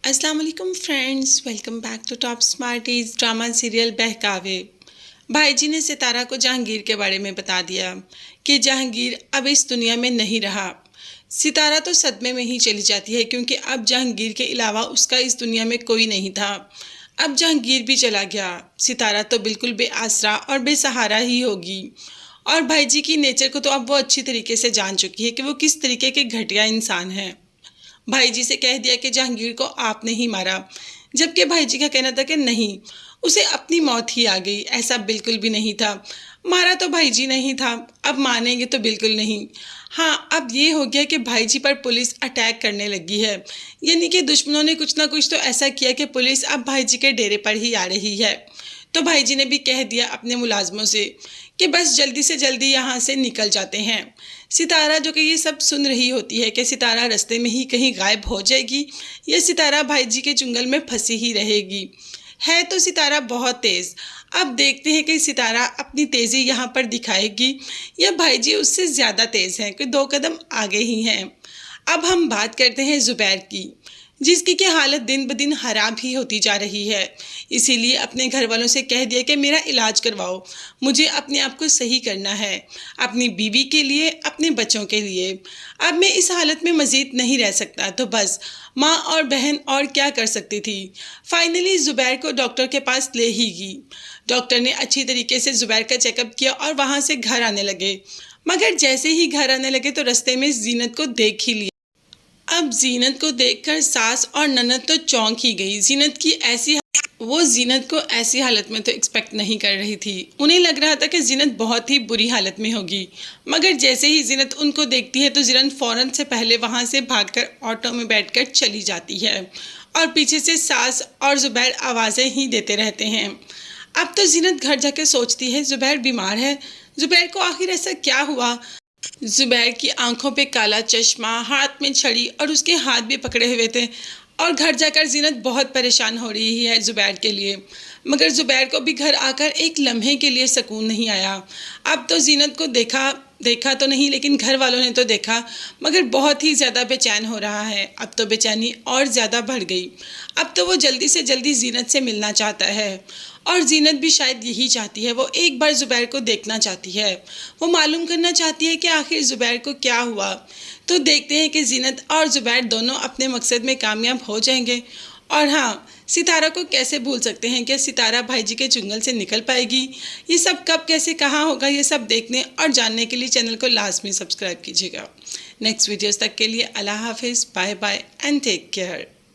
अस्सलाम वालेकुम friends, welcome back to top smarties drama serial Bahkave. भाईजी ने सितारा को जहांगीर के बारे में बता दिया कि जहांगीर अब इस दुनिया में नहीं रहा। सितारा तो सदमे में ही चली जाती है क्योंकि अब जहांगीर के अलावा उसका इस दुनिया में कोई नहीं था। अब जहांगीर भी चला गया, सितारा तो बिल्कुल बेआसरा और बेसहारा ही होगी। और भाईजी की नेचर को तो अब वो अच्छी तरीके से जान चुकी है कि वो किस तरीके के घटिया इंसान है। भाईजी से कह दिया कि जहांगीर को आपने ही मारा, जबकि भाईजी का कहना था कि नहीं, उसे अपनी मौत ही आ गई। ऐसा बिल्कुल भी नहीं था, मारा तो भाईजी नहीं था, अब मानेंगे तो बिल्कुल नहीं। हाँ, अब ये हो गया कि भाईजी पर पुलिस अटैक करने लगी है, यानी कि दुश्मनों ने कुछ ना कुछ तो ऐसा किया कि पुलिस अब भाईजी के डेरे पर ही आ रही है। तो भाईजी ने भी कह दिया अपने मुलाजमों से कि बस जल्दी से जल्दी यहाँ से निकल जाते हैं। सितारा जो कि ये सब सुन रही होती है कि सितारा रास्ते में ही कहीं गायब हो जाएगी या सितारा भाईजी के चुंगल में फंसी ही रहेगी। है तो सितारा बहुत तेज़। अब देखते हैं कि सितारा अपनी तेज़ी यहाँ पर दिखाएगी या भाईजी उससे ज़्यादा तेज़ हैं, कि 2 कदम आगे ही हैं। अब हम बात करते हैं ज़ुबैर की, जिसकी की हालत दिन ब दिन ख़राब ही होती जा रही है। इसीलिए अपने घर वालों से कह दिया कि मेरा इलाज करवाओ, मुझे अपने आप को सही करना है, अपनी बीवी के लिए, अपने बच्चों के लिए। अब मैं इस हालत में मज़ीद नहीं रह सकता। तो बस माँ और बहन और क्या कर सकती थी। फाइनली ज़ुबैर को डॉक्टर के पास ले ही गई। डॉक्टर ने अच्छी तरीके से ज़ुबैर का चेकअप किया और वहाँ से घर आने लगे। मगर जैसे ही घर आने लगे तो रास्ते में जीनत को देख ही लिया। अब जीनत को देखकर सास और ननद तो चौंक ही गई। जीनत को ऐसी हालत में तो एक्सपेक्ट नहीं कर रही थी। उन्हें लग रहा था कि जीनत बहुत ही बुरी हालत में होगी, मगर जैसे ही जीनत उनको देखती है तो जीनत फ़ौरन से पहले वहाँ से भागकर ऑटो में बैठकर चली जाती है और पीछे से सास और ज़ुबैर आवाज़ें ही देते रहते हैं। अब तो जीनत घर जाकर सोचती है ज़ुबैर बीमार है, ज़ुबैर को आखिर ऐसा क्या हुआ। ज़ुबैर की आंखों पे काला चश्मा, हाथ में छड़ी और उसके हाथ भी पकड़े हुए थे। और घर जाकर जीनत बहुत परेशान हो रही है ज़ुबैर के लिए, मगर ज़ुबैर को भी घर आकर एक लम्हे के लिए सुकून नहीं आया। अब तो जीनत को देखा तो नहीं, लेकिन घर वालों ने तो देखा, मगर बहुत ही ज़्यादा बेचैन हो रहा है। अब तो बेचैनी और ज़्यादा बढ़ गई। अब तो वो जल्दी से जल्दी जीनत से मिलना चाहता है और जीनत भी शायद यही चाहती है। वो एक बार ज़ुबैर को देखना चाहती है, वो मालूम करना चाहती है कि आखिर ज़ुबैर को क्या हुआ। तो देखते हैं कि जीनत और ज़ुबैर दोनों अपने मकसद में कामयाब हो जाएंगे। और हाँ, सितारा को कैसे भूल सकते हैं। क्या सितारा भाईजी के चुंगल से निकल पाएगी? ये सब कब, कैसे, कहाँ होगा, ये सब देखने और जानने के लिए चैनल को लाजमी सब्सक्राइब कीजिएगा। नेक्स्ट वीडियोस तक के लिए अल्लाह हाफिज़, bye bye and take care.